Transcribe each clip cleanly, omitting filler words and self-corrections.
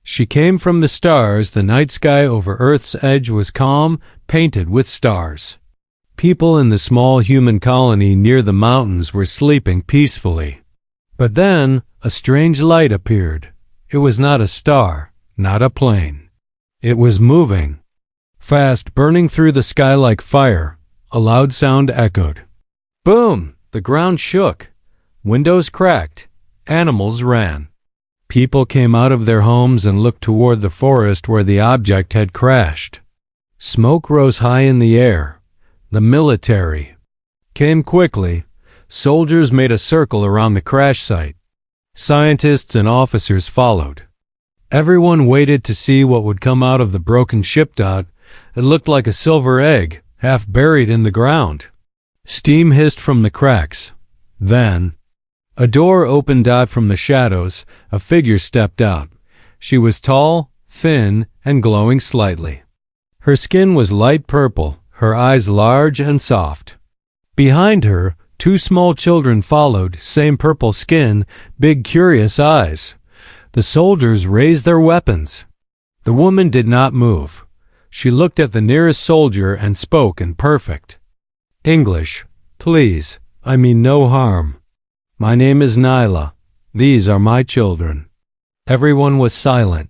She came from the stars. The night sky over Earth's edge was calm, painted with stars. People in the small human colony near the mountains were sleeping peacefully. But then a strange light appeared. It was not a star, not a plane. It was moving. Fast, burning through the sky like fire. A loud sound echoed. Boom! The ground shook. Windows cracked. Animals ran. People came out of their homes and looked toward the forest where the object had crashed. Smoke rose high in the air. The military came quickly. Soldiers made a circle around the crash site. Scientists and officers followed. Everyone waited to see what would come out of the broken ship. It looked like a silver egg, half buried in the ground. Steam hissed from the cracks. Then a door opened. From the shadows, a figure stepped out. She was tall, thin, and glowing slightly. Her skin was light purple, her eyes large and soft. Behind her, two small children followed, same purple skin, big curious eyes. The soldiers raised their weapons. The woman did not move. She looked at the nearest soldier and spoke in perfect English. Please, I mean no harm. My name is Nyla. These are my children. Everyone was silent.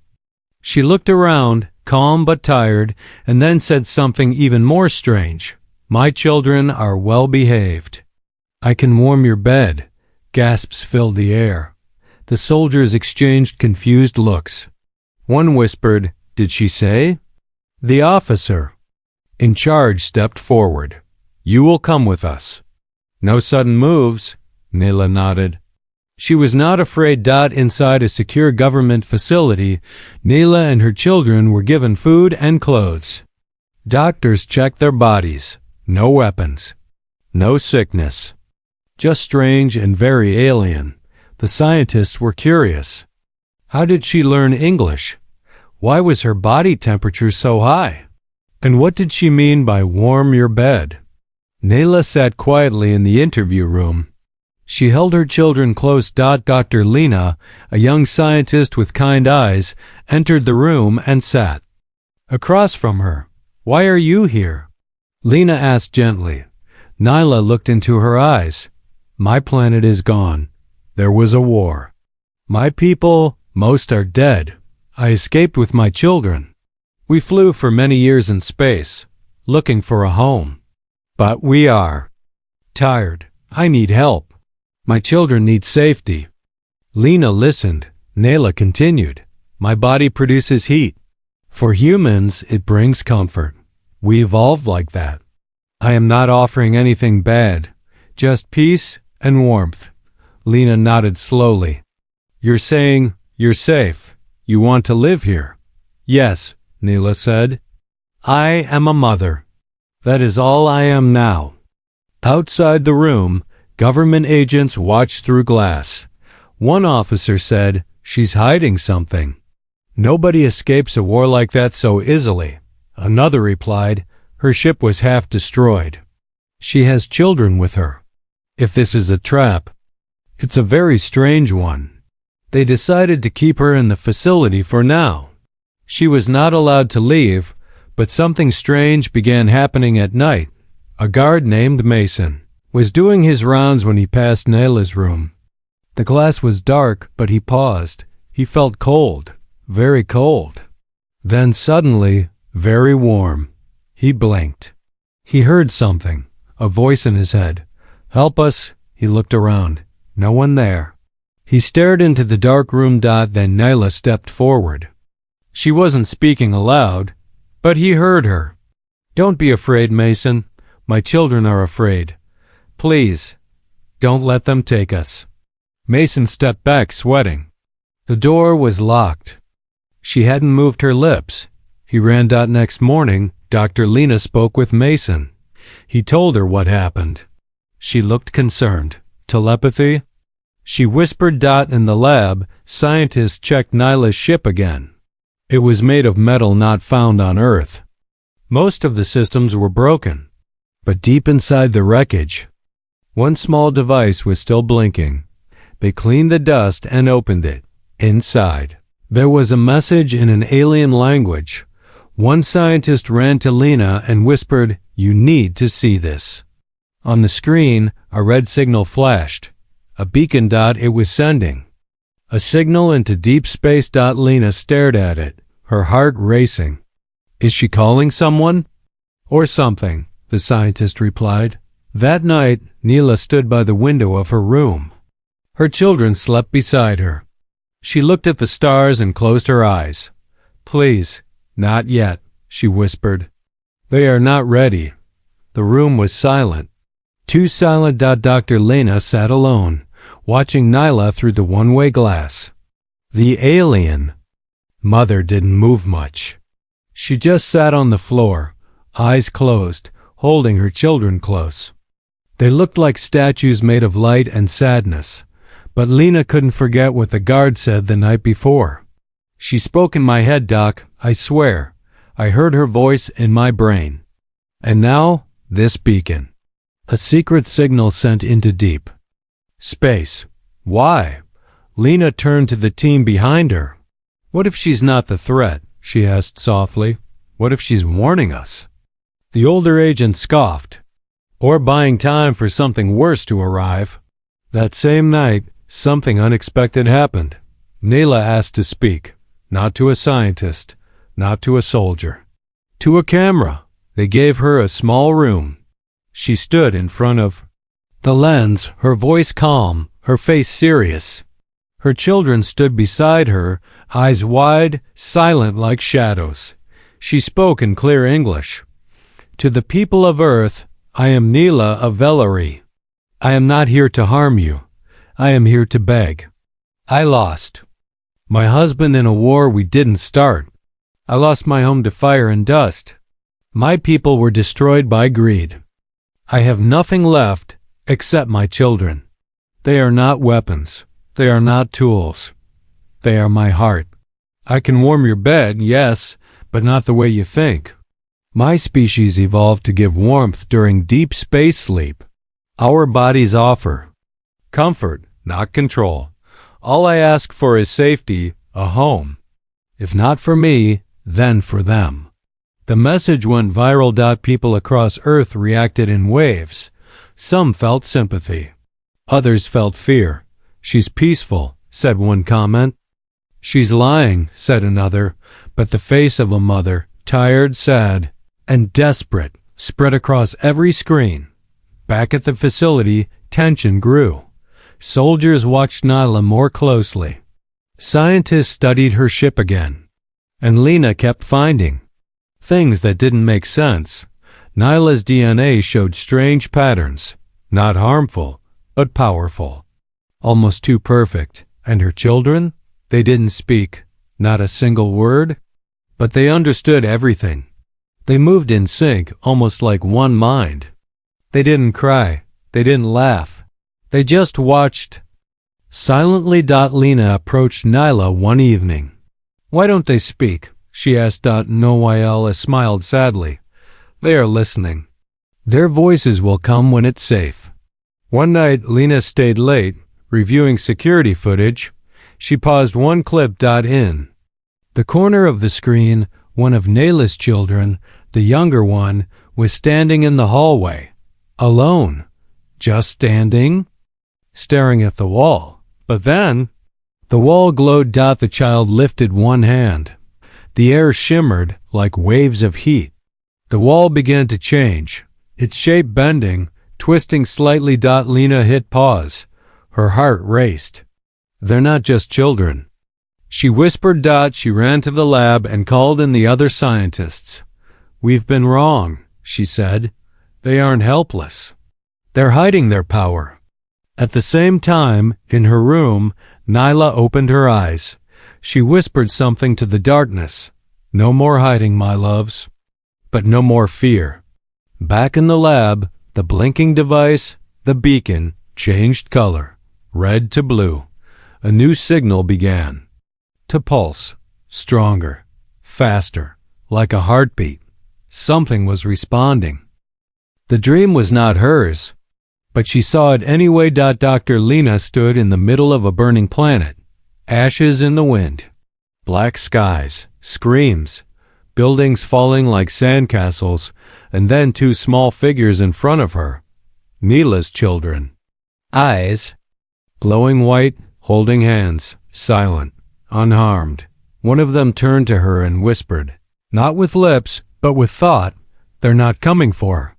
She looked around, calm but tired, and then said something even more strange. My children are well behaved. I can warm your bed. Gasps filled the air. The soldiers exchanged confused looks. One whispered, Did she say? The officer in charge stepped forward. You will come with us. No sudden moves. Nyla nodded. She was not afraid. Inside a secure government facility, Nyla and her children were given food and clothes. Doctors checked their bodies. No weapons. No sickness. Just strange and very alien. The scientists were curious. How did she learn English? Why was her body temperature so high? And what did she mean by warm your bed? Nyla sat quietly in the interview room. She held her children close. Dr. Lena, a young scientist with kind eyes, entered the room and sat across from her. Why are you here? Lena asked gently. Nyla looked into her eyes. My planet is gone. There was a war. My people, most are dead. I escaped with my children. We flew for many years in space, looking for a home. But we are tired. I need help. My children need safety. Lena listened. Nyla continued. My body produces heat. For humans, it brings comfort. We evolved like that. I am not offering anything bad, just peace and warmth. Lena nodded slowly. You're saying you're safe. You want to live here? Yes, Nyla said. I am a mother. That is all I am now. Outside the room, government agents watched through glass. One officer said, She's hiding something. Nobody escapes a war like that so easily. Another replied, Her ship was half destroyed. She has children with her. If this is a trap, it's a very strange one. They decided to keep her in the facility for now. She was not allowed to leave, but something strange began happening at night. A guard named Mason was doing his rounds when he passed Nyla's room. The glass was dark, but he paused. He felt cold, very cold. Then suddenly, very warm. He blinked. He heard something, a voice in his head. Help us. He looked around. No one there. He stared into the dark room. Then Nyla stepped forward. She wasn't speaking aloud, but he heard her. Don't be afraid, Mason. My children are afraid. Please, don't let them take us. Mason stepped back, sweating. The door was locked. She hadn't moved her lips. He ran. Next morning, Dr. Lena spoke with Mason. He told her what happened. She looked concerned. Telepathy? She whispered. In the lab, scientists checked Nyla's ship again. It was made of metal not found on Earth. Most of the systems were broken. But deep inside the wreckage, one small device was still blinking. They cleaned the dust and opened it. Inside, There was a message in an alien language. One scientist ran to Lena and whispered, "You need to see this." On the screen, a red signal flashed. A beacon dot it was sending. A signal into deep space. Lena stared at it, her heart racing. "Is she calling someone?" "Or something," the scientist replied. That night, Neela stood by the window of her room. Her children slept beside her. She looked at the stars and closed her eyes. "Please, not yet," she whispered. "They are not ready." The room was silent. Too silent. Dr. Lena sat alone, watching Nyla through the one-way glass. The alien. Mother didn't move much. She just sat on the floor, eyes closed, holding her children close. They looked like statues made of light and sadness, but Lena couldn't forget what the guard said the night before. "She spoke in my head, Doc, I swear. I heard her voice in my brain." And now, this beacon. A secret signal sent into deep space. Why? Lena turned to the team behind her. "What if she's not the threat?" she asked softly. "What if she's warning us?" The older agent scoffed. "Or buying time for something worse to arrive." That same night, something unexpected happened. Neela asked to speak, not to a scientist, not to a soldier, to a camera. They gave her a small room. She stood in front of the lens, her voice calm, her face serious. Her children stood beside her, eyes wide, silent like shadows. She spoke in clear English. "To the people of Earth, I am Neela of Vellery. I am not here to harm you. I am here to beg. I lost my husband in a war we didn't start. I lost my home to fire and dust. My people were destroyed by greed. I have nothing left except my children. They are not weapons. They are not tools. They are my heart. I can warm your bed, yes, but not the way you think. My species evolved to give warmth during deep space sleep. Our bodies offer comfort, not control. All I ask for is safety, a home. If not for me, then for them." The message went viral. People across Earth reacted in waves. Some felt sympathy. Others felt fear. "She's peaceful," said one comment. "She's lying," said another, but the face of a mother, tired, sad, and desperate, spread across every screen. Back at the facility, tension grew. Soldiers watched Nyla more closely. Scientists studied her ship again. And Lena kept finding things that didn't make sense. Nyla's DNA showed strange patterns, not harmful, but powerful. Almost too perfect. And her children? They didn't speak, not a single word, but they understood everything. They moved in sync, almost like one mind. They didn't cry. They didn't laugh. They just watched. Silently. Lena approached Nyla one evening. "Why don't they speak?" she asked. Nyla smiled sadly. "They are listening. Their voices will come when it's safe." One night, Lena stayed late, reviewing security footage. She paused one clip. In the corner of the screen, one of Nyla's children, the younger one, was standing in the hallway. Alone. Just standing, staring at the wall. But then, the wall glowed. The child lifted one hand. The air shimmered like waves of heat. The wall began to change, its shape bending, twisting slightly. Lena hit pause. Her heart raced. "They're not just children," she whispered. She ran to the lab and called in the other scientists. "We've been wrong," she said. "They aren't helpless. They're hiding their power." At the same time, in her room, Nyla opened her eyes. She whispered something to the darkness. "No more hiding, my loves. But no more fear." Back in the lab, the blinking device, the beacon, changed color, red to blue. A new signal began to pulse, stronger, faster, like a heartbeat. Something was responding. The dream was not hers, but she saw it anyway. Dr. Lena stood in the middle of a burning planet, ashes in the wind. Black skies, screams, buildings falling like sandcastles, and then two small figures in front of her. Neela's children. Eyes, glowing white, holding hands, silent, unharmed. One of them turned to her and whispered, not with lips, but with thought, "They're not coming for her."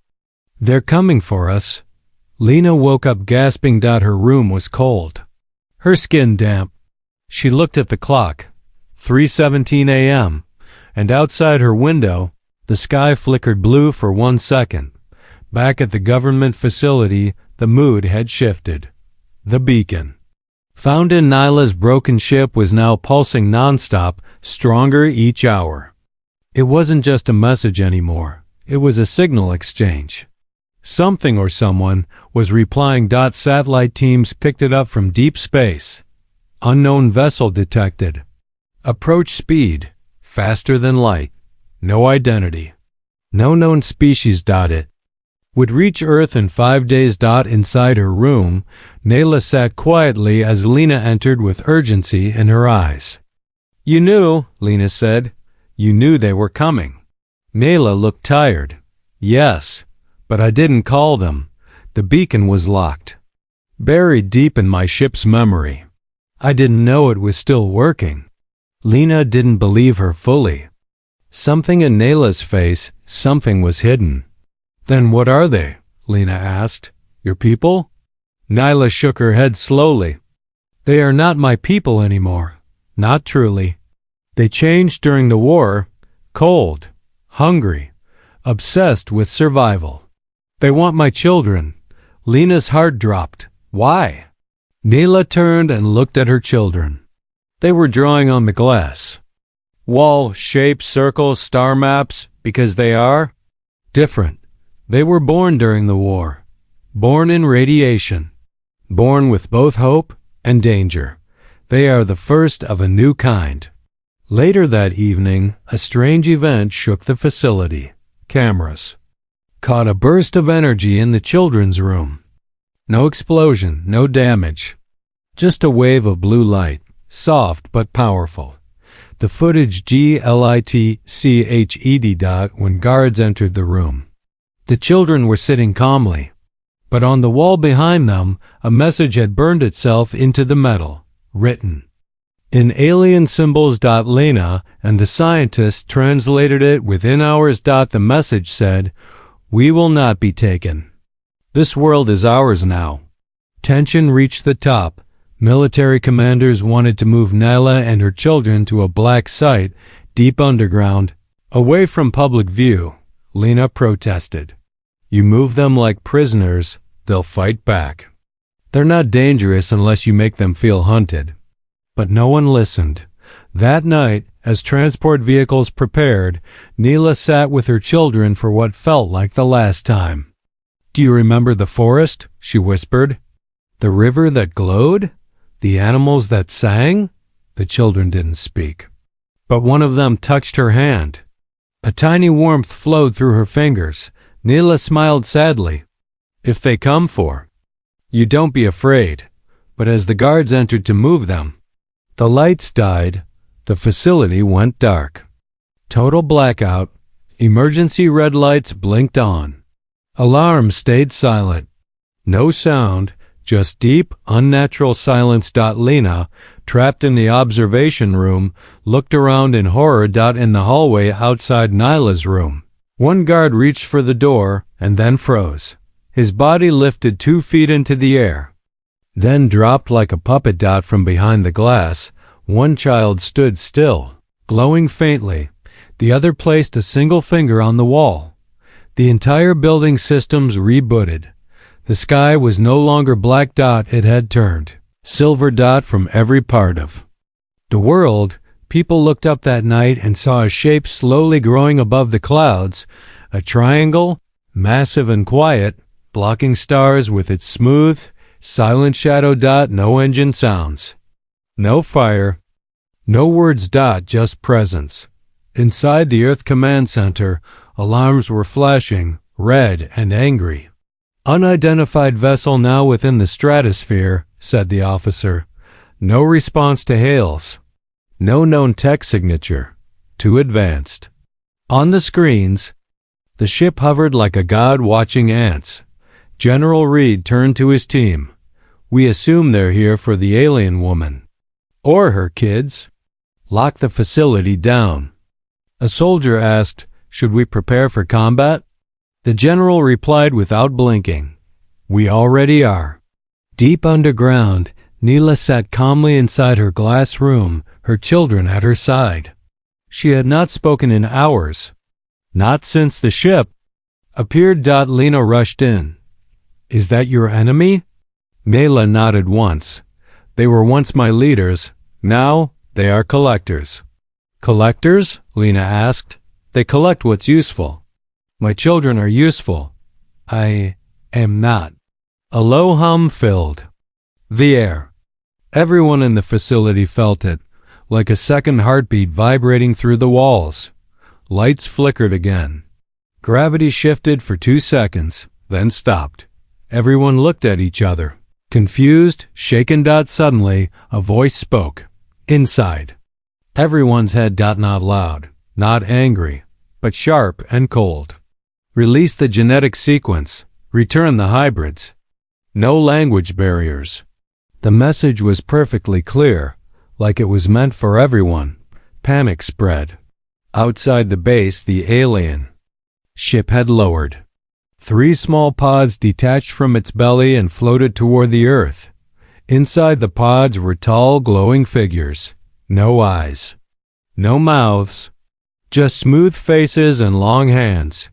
"They're coming for us." Lena woke up gasping. Her room was cold, her skin damp. She looked at the clock, 3:17 a.m., and outside her window, the sky flickered blue for 1 second. Back at the government facility, the mood had shifted. The beacon, found in Nyla's broken ship, was now pulsing nonstop, stronger each hour. It wasn't just a message anymore. It was a signal exchange. Something or someone was replying. Satellite teams picked it up from deep space. Unknown vessel detected. Approach speed, faster than light. No identity. No known species. It would reach Earth in 5 days. Inside her room, Nyla sat quietly as Lena entered with urgency in her eyes. "You knew," Lena said. "You knew they were coming." Nyla looked tired. "Yes, but I didn't call them. The beacon was locked. Buried deep in my ship's memory. I didn't know it was still working." Lena didn't believe her fully. Something in Nyla's face, something was hidden. "Then what are they?" Lena asked. "Your people?" Nyla shook her head slowly. "They are not my people anymore. Not truly. They changed during the war. Cold, hungry, obsessed with survival. They want my children." Lena's heart dropped. "Why?" Nyla turned and looked at her children. They were drawing on the glass. Wall, shapes, circles, star maps, because they are different. They were born during the war. Born in radiation. Born with both hope and danger. They are the first of a new kind. Later that evening, a strange event shook the facility. Cameras caught a burst of energy in the children's room. No explosion, no damage. Just a wave of blue light, soft but powerful. The footage glitched. When guards entered the room. The children were sitting calmly, but on the wall behind them, a message had burned itself into the metal, written in alien symbols. Lena and the scientist translated it within hours. The message said, "We will not be taken. This world is ours now." Tension reached the top. Military commanders wanted to move Nyla and her children to a black site, deep underground, away from public view. Lena protested. "You move them like prisoners, they'll fight back. They're not dangerous unless you make them feel hunted." But no one listened. That night, as transport vehicles prepared, Nyla sat with her children for what felt like the last time. "Do you remember the forest?" she whispered. "The river that glowed? The animals that sang?" The children didn't speak. But one of them touched her hand. A tiny warmth flowed through her fingers. Nyla smiled sadly. "If they come for you, don't be afraid." But as the guards entered to move them, the lights died. The facility went dark. Total blackout. Emergency red lights blinked on. Alarms stayed silent. No sound, just deep, unnatural silence. Lena, trapped in the observation room, looked around in horror. In the hallway outside Nyla's room, one guard reached for the door and then froze. His body lifted 2 feet into the air, then dropped like a puppet. From behind the glass, one child stood still, glowing faintly. The other placed a single finger on the wall. The entire building systems rebooted. The sky was no longer black. It had turned silver. From every part of the world, people looked up that night and saw a shape slowly growing above the clouds, a triangle, massive and quiet, blocking stars with its smooth, silent shadow. No engine sounds. No fire. No words. Just presence. Inside the Earth Command Center, alarms were flashing, red and angry. "Unidentified vessel now within the stratosphere," said the officer. No response to hails. No known tech signature. Too advanced. On the screens, the ship hovered like a god watching ants. General Reed turned to his team. We assume they're here for the alien woman. Or her kids. Lock the facility down. A soldier asked, should we prepare for combat? The general replied without blinking. We already are. Deep underground, Neela sat calmly inside her glass room, her children at her side. She had not spoken in hours. Not since the ship appeared. Lena rushed in. Is that your enemy? Neela nodded once. They were once my leaders. Now they are collectors. Collectors? Lena asked. They collect what's useful. My children are useful. I am not. A low hum filled the air. Everyone in the facility felt it, like a second heartbeat vibrating through the walls. Lights flickered again. Gravity shifted for 2 seconds, then stopped. Everyone looked at each other, confused, shaken. Suddenly, a voice spoke. Inside. Everyone's head. Not loud, not angry, but sharp and cold. Release the genetic sequence. Return the hybrids. No language barriers. The message was perfectly clear, like it was meant for everyone. Panic spread. Outside the base, the alien ship had lowered. 3 small pods detached from its belly and floated toward the earth. Inside the pods were tall, glowing figures. No eyes. No mouths. Just smooth faces and long hands.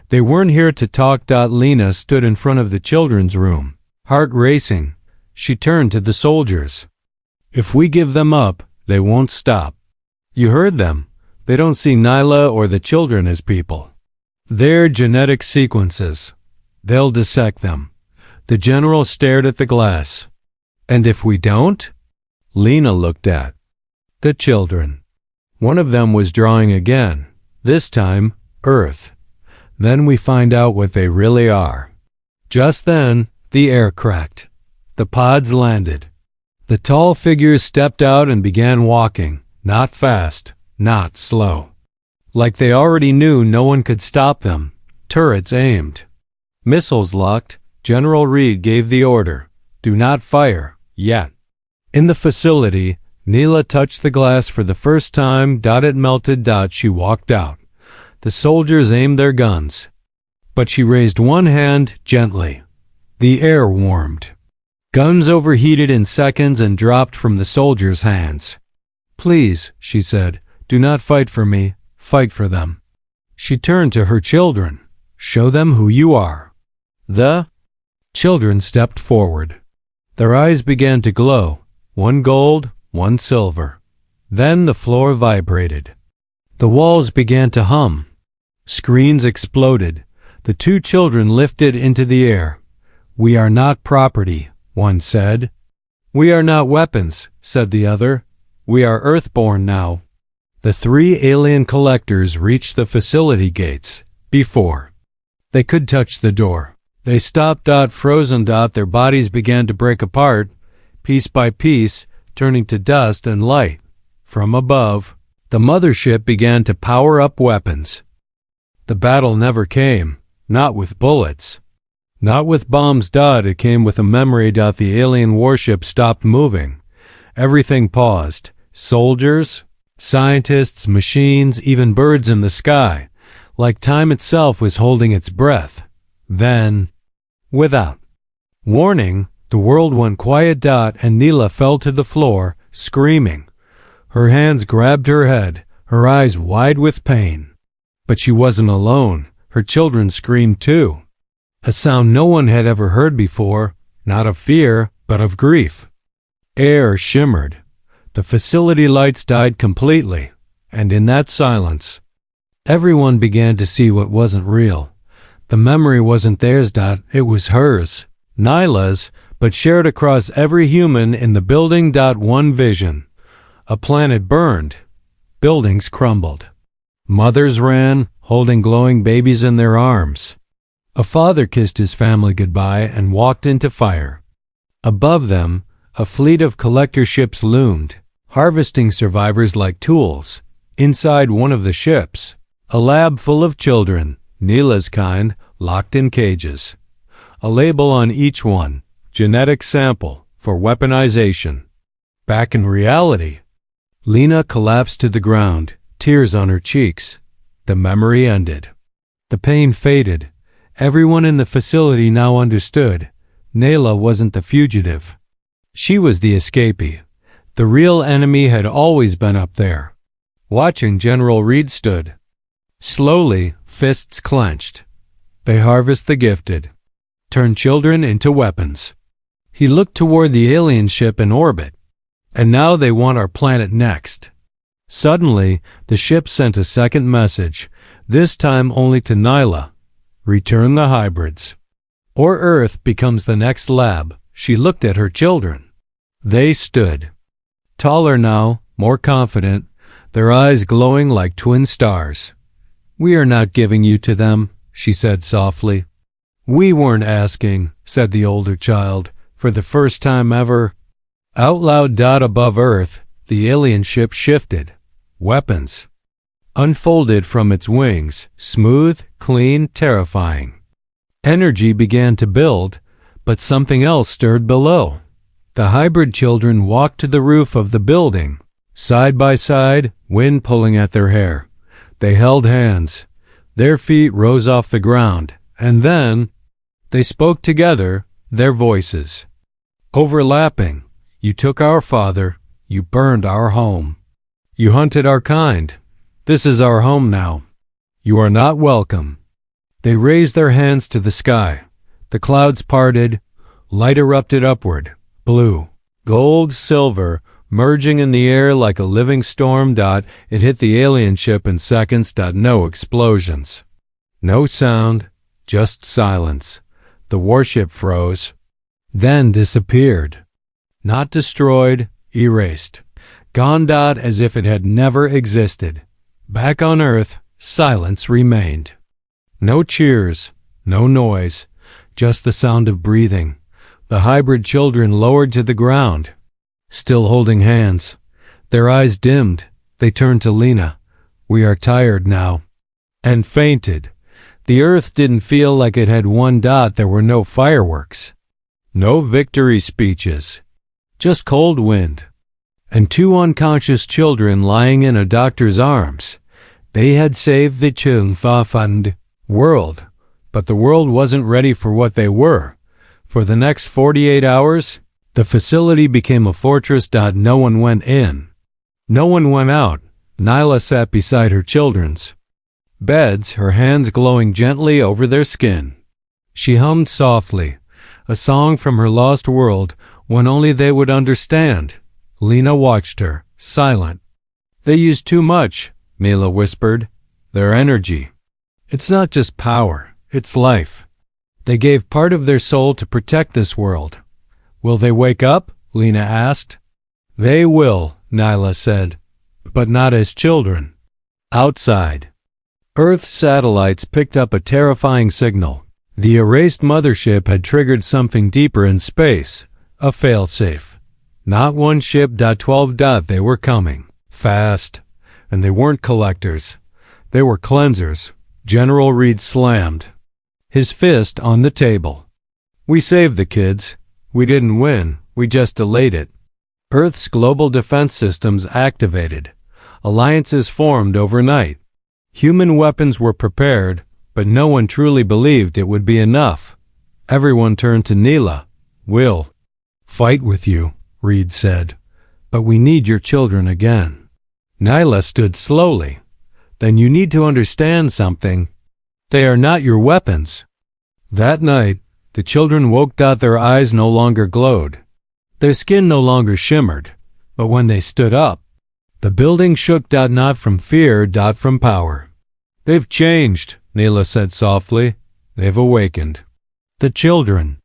They weren't here to talk. Lena stood in front of the children's room, heart racing. She turned to the soldiers. If we give them up, they won't stop. You heard them. They don't see Nyla or the children as people. They're genetic sequences. They'll dissect them. The general stared at the glass. And if we don't? Lena looked at the children. One of them was drawing again, this time Earth. Then we find out what they really are. Just then, the air cracked. The pods landed. The tall figures stepped out and began walking, not fast, not slow. Like they already knew no one could stop them. Turrets aimed. Missiles locked. General Reed gave the order. Do not fire, yet. In the facility, Neela touched the glass for the first time. It melted. She walked out. The soldiers aimed their guns. But she raised one hand gently. The air warmed. Guns overheated in seconds and dropped from the soldiers' hands. Please, she said, do not fight for me. Fight for them. She turned to her children. Show them who you are. The children stepped forward. Their eyes began to glow, one gold, one silver. Then the floor vibrated. The walls began to hum. Screens exploded. The 2 children lifted into the air. We are not property, one said. We are not weapons, said the other. We are Earthborn now. The 3 alien collectors reached the facility gates. Before they could touch the door, they stopped. Frozen. Their bodies began to break apart, piece by piece, turning to dust and light. From above, the mothership began to power up weapons. The battle never came, not with bullets, not with bombs. It came with a memory. The alien warship stopped moving. Everything paused. Soldiers, scientists, machines, even birds in the sky, like time itself was holding its breath. Then, without warning, the world went quiet. And Neela fell to the floor, screaming. Her hands grabbed her head, her eyes wide with pain. But she wasn't alone. Her children screamed too. A sound no one had ever heard before, not of fear, but of grief. Air shimmered. The facility lights died completely, and in that silence, everyone began to see what wasn't real. The memory wasn't theirs. It was hers, Nyla's, but shared across every human in the building. One vision. A planet burned. Buildings crumbled. Mothers ran, holding glowing babies in their arms. A father kissed his family goodbye and walked into fire. Above them, a fleet of collector ships loomed, harvesting survivors like tools. Inside one of the ships, a lab full of children, Neela's kind, locked in cages. A label on each one, genetic sample for weaponization. Back in reality, Lena collapsed to the ground, tears on her cheeks. The memory ended. The pain faded. Everyone in the facility now understood. Neela wasn't the fugitive. She was the escapee. The real enemy had always been up there. Watching, General Reed stood. Slowly, fists clenched. They harvest the gifted. Turn children into weapons. He looked toward the alien ship in orbit. And now they want our planet next. Suddenly, the ship sent a second message, this time only to Nyla. Return the hybrids. Or Earth becomes the next lab. She looked at her children. They stood. Taller now, more confident, their eyes glowing like twin stars. We are not giving you to them, she said softly. We weren't asking, said the older child, for the first time ever. Out loud. Above Earth, the alien ship shifted. Weapons. Unfolded from its wings, smooth, clean, terrifying. Energy began to build, but something else stirred below. The hybrid children walked to the roof of the building, side by side, wind pulling at their hair. They held hands. Their feet rose off the ground, and then they spoke together, their voices overlapping. You took our father, you burned our home. You hunted our kind. This is our home now. You are not welcome. They raised their hands to the sky. The clouds parted, light erupted upward, blue, gold, silver, merging in the air like a living storm. It hit the alien ship in seconds. No explosions. No sound, just silence. The warship froze, then disappeared. Not destroyed, erased. Gone. As if it had never existed. Back on Earth, silence remained. No cheers, no noise, just the sound of breathing. The hybrid children lowered to the ground, still holding hands. Their eyes dimmed. They turned to Lena. We are tired now. And fainted. The Earth didn't feel like it had won. There were no fireworks. No victory speeches. Just cold wind. And two unconscious children lying in a doctor's arms. They had saved the Chung-Fa-Fund world, but the world wasn't ready for what they were. For the next 48 hours, the facility became a fortress. No one went in. No one went out. Nyla sat beside her children's beds, her hands glowing gently over their skin. She hummed softly, a song from her lost world, one only they would understand. Lena watched her, silent. They used too much, Nyla whispered. Their energy. It's not just power, it's life. They gave part of their soul to protect this world. Will they wake up? Lena asked. They will, Nyla said, but not as children. Outside. Earth's satellites picked up a terrifying signal. The erased mothership had triggered something deeper in space, a failsafe. Not one ship. 12. They were coming. Fast. And they weren't collectors. They were cleansers. General Reed slammed his fist on the table. We saved the kids. We didn't win. We just delayed it. Earth's global defense systems activated. Alliances formed overnight. Human weapons were prepared, but no one truly believed it would be enough. Everyone turned to Neela. We'll fight with you, Reed said, but we need your children again. Nyla stood slowly. Then you need to understand something. They are not your weapons. That night, the children woke. Their eyes no longer glowed. Their skin no longer shimmered. But when they stood up, the building shook. Not from fear, from power. They've changed, Neela said softly. They've awakened. The children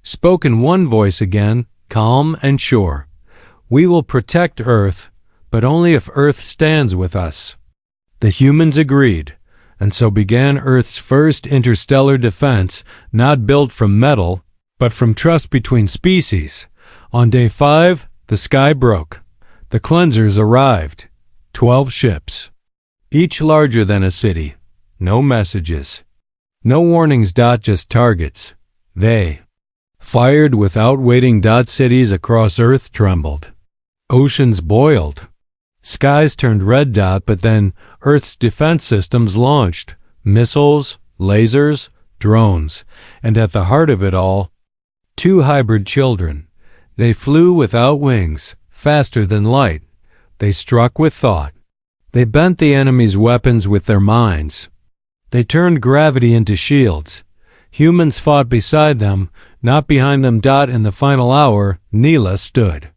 spoke in one voice again, calm and sure. We will protect Earth, but only if Earth stands with us. The humans agreed, and so began Earth's first interstellar defense, not built from metal, but from trust between species. On day 5, the sky broke. The cleansers arrived. 12 ships, each larger than a city. No messages. No warnings. Just targets. They fired without waiting. Cities across Earth trembled. Oceans boiled. Skies turned red. But then Earth's defense systems launched. Missiles, lasers, drones, and at the heart of it all, 2 hybrid children. They flew without wings, faster than light. They struck with thought. They bent the enemy's weapons with their minds. They turned gravity into shields. Humans fought beside them, not behind them. In the final hour, Neela stood.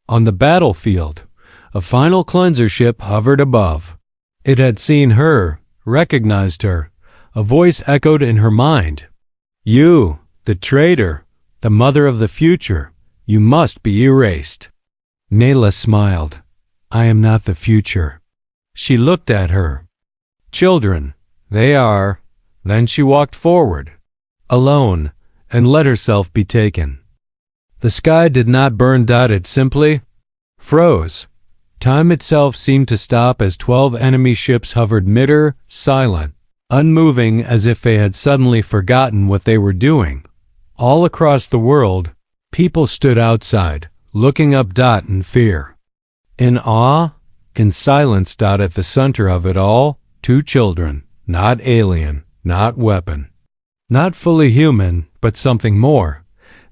On the battlefield, a final cleanser ship hovered above. It had seen her, recognized her. A voice echoed in her mind. You, the traitor, the mother of the future, you must be erased. Neela smiled. I am not the future. She looked at her. Children, they are. Then she walked forward, alone, and let herself be taken. The sky did not burn. It simply froze. Time itself seemed to stop as 12 enemy ships hovered mid-air, silent, unmoving, as if they had suddenly forgotten what they were doing. All across the world, people stood outside, looking up. In fear. In awe, in silence. At the center of it all, 2 children, not alien, not weapon, not fully human, but something more.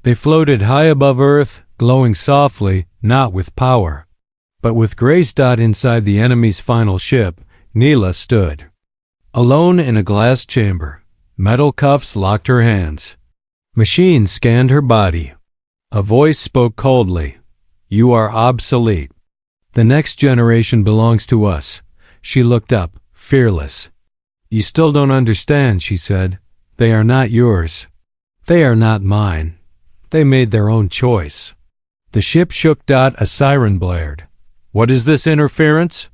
They floated high above Earth, glowing softly, not with power, but with grace. Inside the enemy's final ship, Neela stood. Alone in a glass chamber. Metal cuffs locked her hands. Machines scanned her body. A voice spoke coldly. You are obsolete. The next generation belongs to us. She looked up, fearless. You still don't understand, she said. They are not yours. They are not mine. They made their own choice. The ship shook. A siren blared. What is this interference?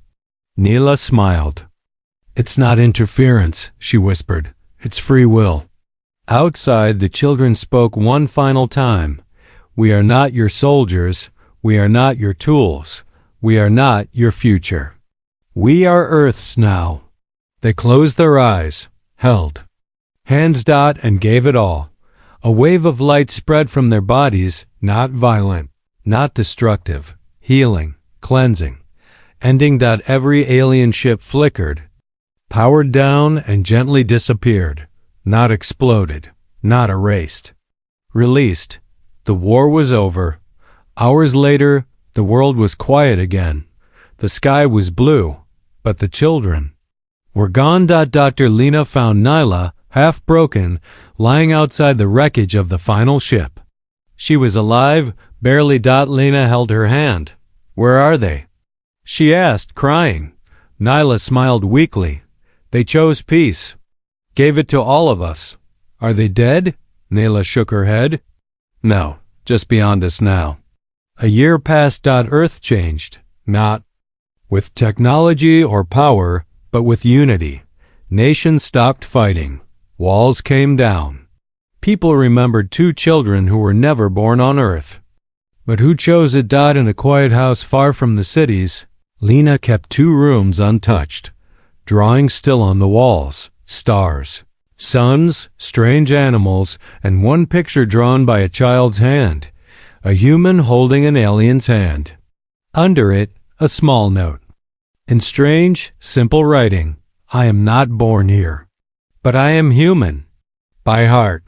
Neela smiled. It's not interference, she whispered. It's free will. Outside, the children spoke one final time. We are not your soldiers. We are not your tools. We are not your future. We are Earth's now. They closed their eyes, held hands. And gave it all. A wave of light spread from their bodies, not violent, not destructive, healing, cleansing, ending. Every alien ship flickered, powered down, and gently disappeared, not exploded, not erased. Released. The war was over. Hours later, the world was quiet again. The sky was blue, but the children were gone. Dr. Lena found Nyla, half broken, lying outside the wreckage of the final ship. She was alive, barely. Lena held her hand. Where are they? She asked, crying. Nyla smiled weakly. They chose peace. Gave it to all of us. Are they dead? Nyla shook her head. No, just beyond us now. A year passed. Earth changed, not with technology or power, but with unity. Nations stopped fighting. Walls came down. People remembered 2 children who were never born on Earth, but who chose it. In a quiet house far from the cities, Lena kept 2 rooms untouched, drawings still on the walls, stars, suns, strange animals, and one picture drawn by a child's hand, a human holding an alien's hand. Under it, a small note. In strange, simple writing, I am not born here, but I am human, by heart.